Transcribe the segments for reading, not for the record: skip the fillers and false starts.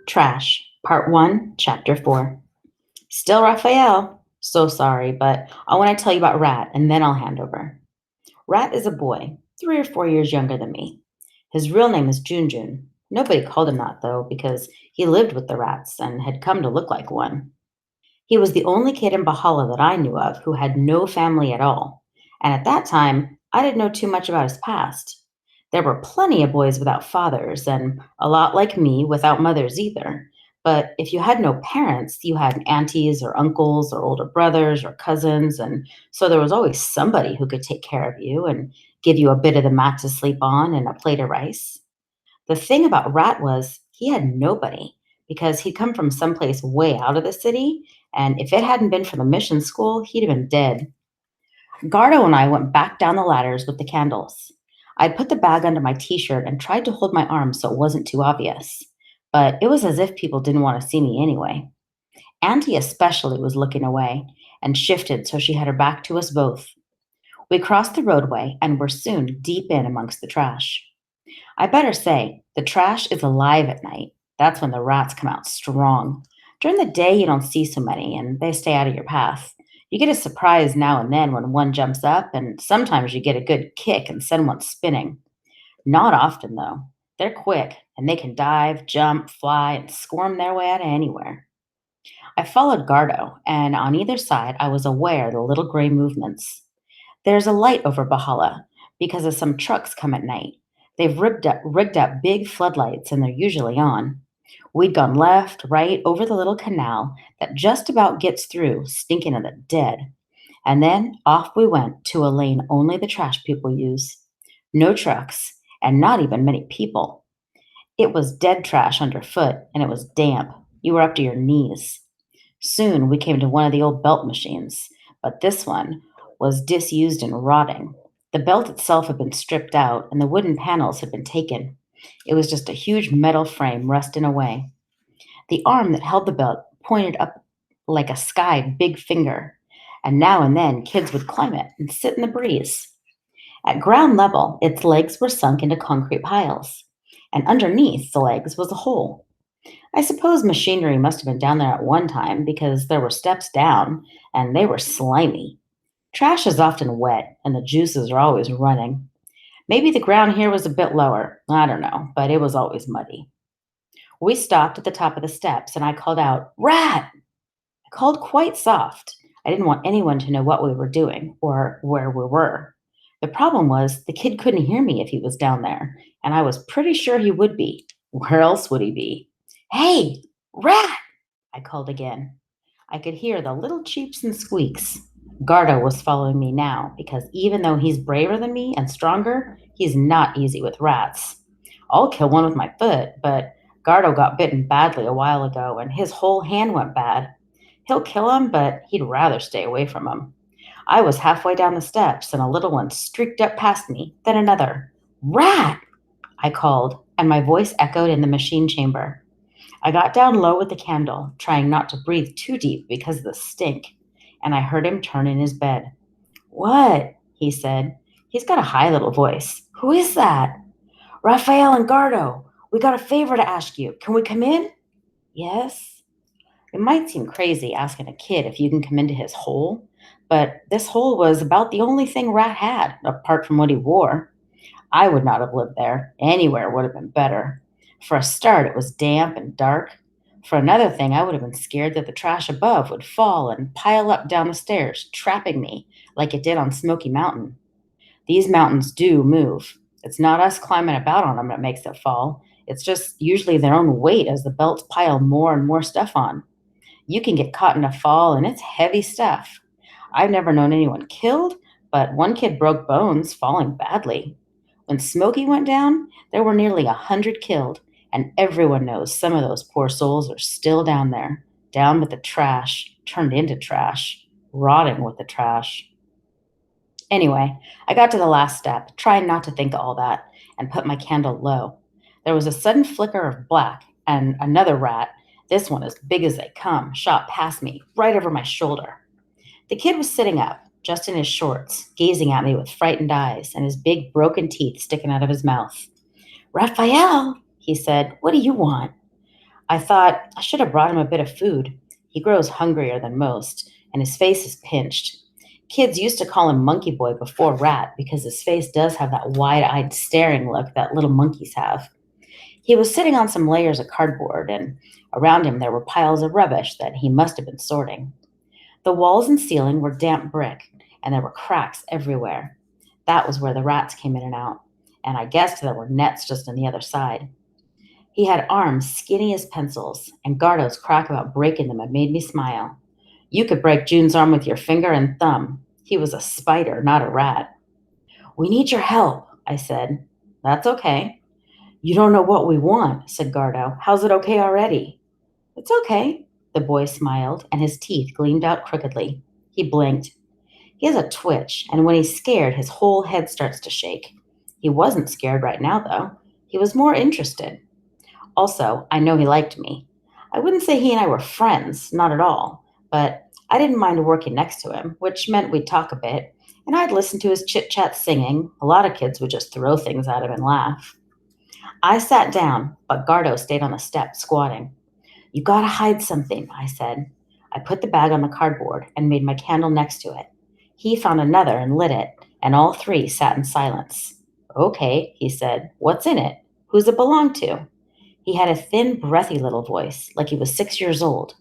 Trash, Part 1, Chapter 4. Still Raphael. So sorry, but I want to tell you about Rat and then I'll hand over. Rat is a boy, 3 or 4 years younger than me. His real name is Junjun. Nobody called him that, though, because he lived with the rats and had come to look like one. He was the only kid in Bahala that I knew of who had no family at all. And at that time, I didn't know too much about his past. There were plenty of boys without fathers, and a lot like me without mothers either. But if you had no parents, you had aunties or uncles or older brothers or cousins, and so there was always somebody who could take care of you and give you a bit of the mat to sleep on and a plate of rice. The thing about Rat was he had nobody because he'd come from someplace way out of the city, and if it hadn't been for the mission school, he'd have been dead. Gardo and I went back down the ladders with the candles. I'd put the bag under my t shirt and tried to hold my arm so it wasn't too obvious, but it was as if people didn't want to see me anyway. Auntie especially was looking away and shifted so she had her back to us both. We crossed the roadway and were soon deep in amongst the trash. I better say, the trash is alive at night. That's when the rats come out strong. During the day, you don't see so many, and they stay out of your path. You get a surprise now and then when one jumps up, and sometimes you get a good kick and send one spinning. Not often, though. They're quick, and they can dive, jump, fly, and squirm their way out of anywhere. I followed Gardo, and on either side, I was aware of the little gray movements. There's a light over Bahala because of some trucks come at night. They've rigged up big floodlights and they're usually on. We'd gone left, right, over the little canal that just about gets through, stinking of the dead. And then off we went to a lane only the trash people use. No trucks, and not even many people. It was dead trash underfoot, and it was damp. You were up to your knees. Soon we came to one of the old belt machines, but this one was disused and rotting. The belt itself had been stripped out, and the wooden panels had been taken. It was just a huge metal frame rusting away. The arm that held the belt pointed up like a sky big finger, and now and then kids would climb it and sit in the breeze. At ground level, its legs were sunk into concrete piles, and underneath the legs was a hole. I suppose machinery must have been down there at one time because there were steps down, and they were slimy. Trash is often wet, and the juices are always running. Maybe the ground here was a bit lower. I don't know, but it was always muddy. We stopped at the top of the steps, and I called out, Rat! I called quite soft. I didn't want anyone to know what we were doing or where we were. The problem was the kid couldn't hear me if he was down there, and I was pretty sure he would be. Where else would he be? Hey, Rat! I called again. I could hear the little cheeps and squeaks. Gardo was following me now because even though he's braver than me and stronger, he's not easy with rats. I'll kill one with my foot, but Gardo got bitten badly a while ago and his whole hand went bad. He'll kill him, but he'd rather stay away from him. I was halfway down the steps and a little one streaked up past me, then another. Rat! I called, and my voice echoed in the machine chamber. I got down low with the candle, trying not to breathe too deep because of the stink, and I heard him turn in his bed. What? He said. He's got a high little voice. Who is that? Raphael and Gardo. We got a favor to ask you. Can we come in? Yes. It might seem crazy asking a kid if you can come into his hole, but this hole was about the only thing Rat had, apart from what he wore. I would not have lived there. Anywhere would have been better. For a start, it was damp and dark. For another thing, I would have been scared that the trash above would fall and pile up down the stairs, trapping me like it did on Smoky Mountain. These mountains do move. It's not us climbing about on them that makes it fall. It's just usually their own weight as the belts pile more and more stuff on. You can get caught in a fall, and it's heavy stuff. I've never known anyone killed, but one kid broke bones falling badly. When Smoky went down, there were nearly 100 killed, and everyone knows some of those poor souls are still down there, down with the trash, turned into trash, rotting with the trash. Anyway, I got to the last step, trying not to think of all that, and put my candle low. There was a sudden flicker of black, and another rat, this one as big as they come, shot past me, right over my shoulder. The kid was sitting up, just in his shorts, gazing at me with frightened eyes and his big broken teeth sticking out of his mouth. Raphael, he said, what do you want? I thought I should have brought him a bit of food. He grows hungrier than most, and his face is pinched. Kids used to call him Monkey Boy before Rat because his face does have that wide eyed staring look that little monkeys have. He was sitting on some layers of cardboard, and around him there were piles of rubbish that he must have been sorting. The walls and ceiling were damp brick, and there were cracks everywhere. That was where the rats came in and out, and I guessed there were nets just on the other side. He had arms skinny as pencils, and Gardo's crack about breaking them had made me smile. You could break June's arm with your finger and thumb. He was a spider, not a rat. We need your help, I said. That's okay. You don't know what we want, said Gardo. How's it okay already? It's okay. The boy smiled, and his teeth gleamed out crookedly. He blinked. He has a twitch, and when he's scared, his whole head starts to shake. He wasn't scared right now, though. He was more interested. Also, I know he liked me. I wouldn't say he and I were friends, not at all, but I didn't mind working next to him, which meant we'd talk a bit, and I'd listen to his chit chat singing. A lot of kids would just throw things at him and laugh. I sat down, but Gardo stayed on the step, squatting. You gotta hide something, I said. I put the bag on the cardboard and made my candle next to it. He found another and lit it, and all three sat in silence. Okay, he said. What's in it? Who's it belong to? He had a thin, breathy little voice, like he was 6 years old.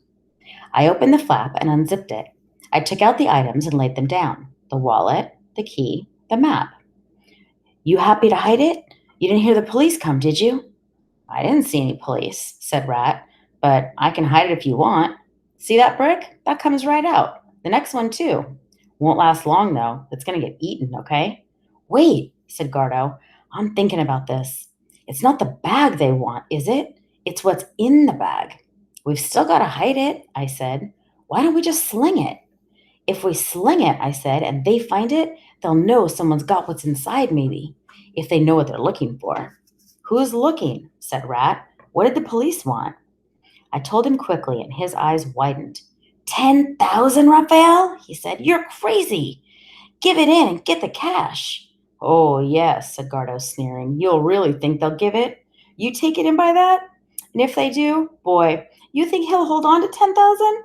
I opened the flap and unzipped it. I took out the items and laid them down: the wallet, the key, the map. You happy to hide it? You didn't hear the police come, did you? I didn't see any police, said Rat, but I can hide it if you want. See that brick? That comes right out. The next one, too. Won't last long, though. It's going to get eaten, okay? Wait, said Gardo. I'm thinking about this. It's not the bag they want, is it? It's what's in the bag. We've still got to hide it, I said. Why don't we just sling it? If we sling it, I said, and they find it, they'll know someone's got what's inside, maybe, if they know what they're looking for. Who's looking? Said Rat. What did the police want? I told him quickly, and his eyes widened. 10,000, Raphael? He said. You're crazy. Give it in and get the cash. Oh, yes, said Gardo, sneering. You'll really think they'll give it? You take it in by that? And if they do, boy, you think he'll hold on to 10,000?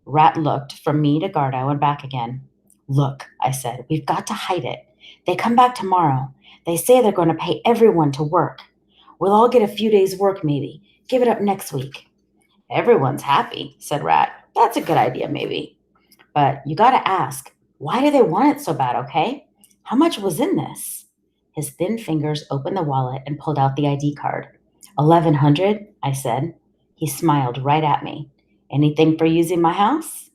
Rat looked from me to Gardo and back again. Look, I said, we've got to hide it. They come back tomorrow. They say they're going to pay everyone to work. We'll all get a few days' work, maybe. Give it up next week. Everyone's happy, said Rat. That's a good idea, maybe. But you got to ask, why do they want it so bad, okay? How much was in this? His thin fingers opened the wallet and pulled out the ID card. 1,100, I said. He smiled right at me. Anything for using my house?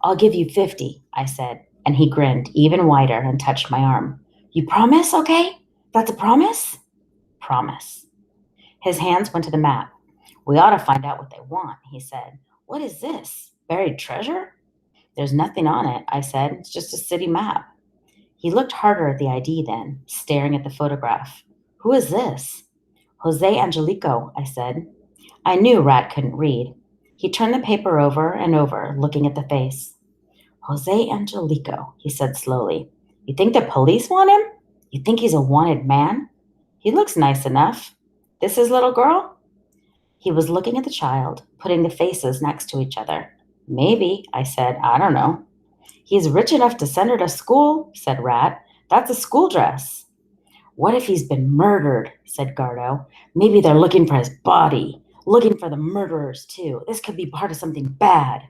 I'll give you 50, I said, and he grinned even wider and touched my arm. You promise, okay? That's a promise? Promise. His hands went to the map. We ought to find out what they want, he said. What is this? Buried treasure? There's nothing on it, I said. It's just a city map. He looked harder at the ID then, staring at the photograph. Who is this? Jose Angelico, I said. I knew Rat couldn't read. He turned the paper over and over, looking at the face. Jose Angelico, he said slowly. You think the police want him? You think he's a wanted man? He looks nice enough. This his little girl? He was looking at the child, putting the faces next to each other. Maybe, I said. I don't know. He's rich enough to send her to school, said Rat. That's a school dress. What if he's been murdered, said Gardo. Maybe they're looking for his body, looking for the murderers, too. This could be part of something bad.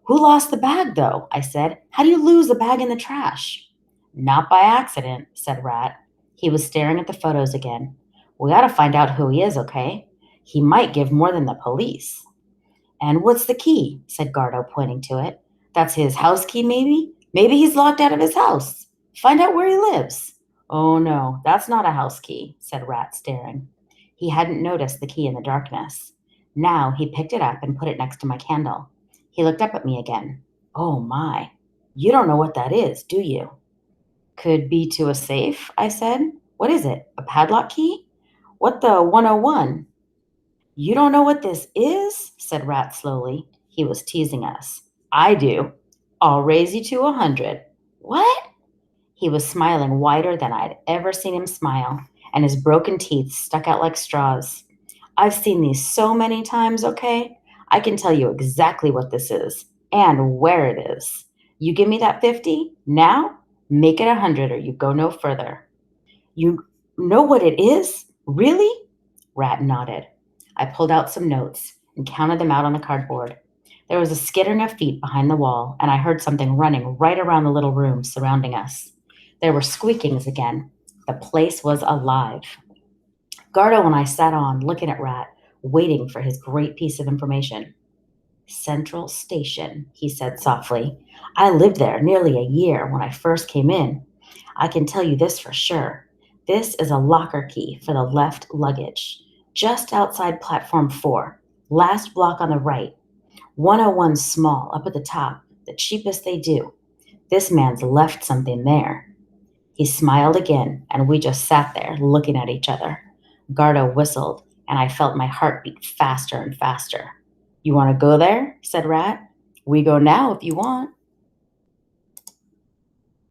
Who lost the bag, though? I said. How do you lose the bag in the trash? Not by accident, said Rat. He was staring at the photos again. We ought to find out who he is, okay? He might give more than the police. And what's the key? Said Gardo, pointing to it. That's his house key, maybe? Maybe he's locked out of his house. Find out where he lives. Oh, no, that's not a house key, said Rat, staring. He hadn't noticed the key in the darkness. Now he picked it up and put it next to my candle. He looked up at me again. Oh, my. You don't know what that is, do you? Could be to a safe, I said. What is it, a padlock key? What the 101? You don't know what this is? Said Rat slowly. He was teasing us. I do. I'll raise you to 100. What? He was smiling wider than I'd ever seen him smile, and his broken teeth stuck out like straws. I've seen these so many times, okay? I can tell you exactly what this is and where it is. You give me that 50 now, make it 100 or you go no further. You know what it is? Really? Rat nodded. I pulled out some notes and counted them out on the cardboard. There was a skittering of feet behind the wall, and I heard something running right around the little room surrounding us. There were squeakings again. The place was alive. Gardo and I sat on, looking at Rat, waiting for his great piece of information. Central Station, he said softly. I lived there nearly a year when I first came in. I can tell you this for sure. This is a locker key for the left luggage, just outside platform 4, last block on the right. 101 small up at the top, the cheapest they do. This man's left something there. He smiled again, and we just sat there looking at each other. Gardo whistled, and I felt my heart beat faster and faster. You want to go there? Said Rat. We go now if you want.